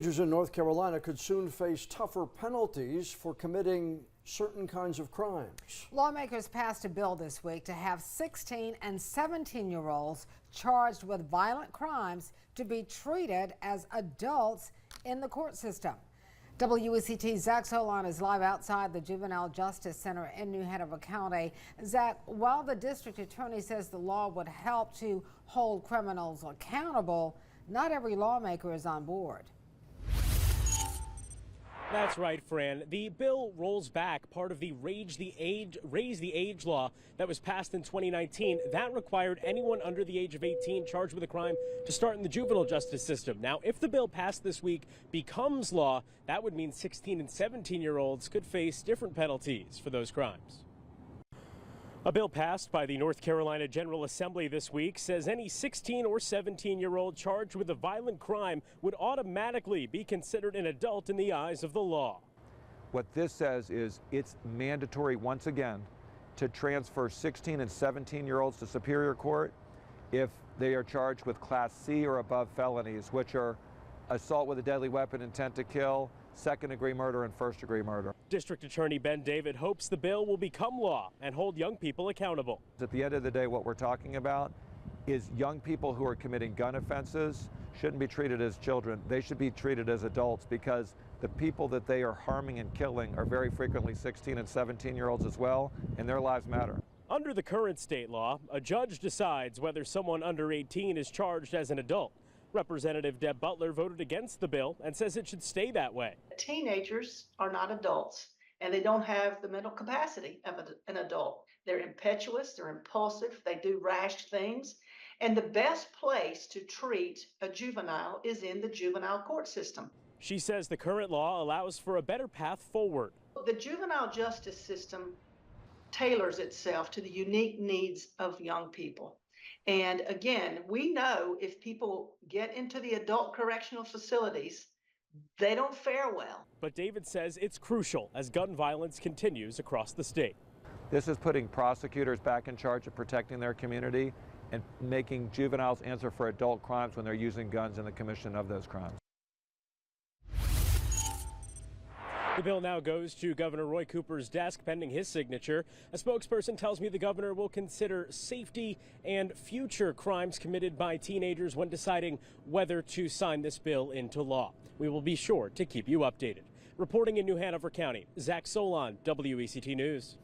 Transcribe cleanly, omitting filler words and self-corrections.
Teenagers in North Carolina could soon face tougher penalties for committing certain kinds of crimes. Lawmakers passed a bill this week to have 16 and 17-year-olds charged with violent crimes to be treated as adults in the court system. WECT's Zach Solon is live outside the Juvenile Justice Center in New Hanover County. Zach, while the district attorney says the law would help to hold criminals accountable, not every lawmaker is on board. That's right, Fran. The bill rolls back part of the raise the age law that was passed in 2019. That required anyone under the age of 18 charged with a crime to start in the juvenile justice system. Now, if the bill passed this week becomes law, that would mean 16 and 17-year-olds could face different penalties for those crimes. A bill passed by the North Carolina General Assembly this week says any 16 or 17-year-old charged with a violent crime would automatically be considered an adult in the eyes of the law. What this says is it's mandatory once again to transfer 16 and 17-year-olds to Superior Court if they are charged with Class C or above felonies, which are assault with a deadly weapon, intent to kill, second-degree murder, and first-degree murder. District Attorney Ben David hopes the bill will become law and hold young people accountable. At the end of the day, what we're talking about is young people who are committing gun offenses shouldn't be treated as children. They should be treated as adults, because the people that they are harming and killing are very frequently 16 and 17-year-olds as well, and their lives matter. Under the current state law, a judge decides whether someone under 18 is charged as an adult. Representative Deb Butler voted against the bill and says it should stay that way. Teenagers are not adults, and they don't have the mental capacity of an adult. They're impetuous, they're impulsive, they do rash things, and the best place to treat a juvenile is in the juvenile court system. She says the current law allows for a better path forward. The juvenile justice system tailors itself to the unique needs of young people. And again, we know if people get into the adult correctional facilities, they don't fare well. But David says it's crucial as gun violence continues across the state. This is putting prosecutors back in charge of protecting their community and making juveniles answer for adult crimes when they're using guns in the commission of those crimes. The bill now goes to Governor Roy Cooper's desk pending his signature. A spokesperson tells me the governor will consider safety and future crimes committed by teenagers when deciding whether to sign this bill into law. We will be sure to keep you updated. Reporting in New Hanover County, Zach Solon, WECT News.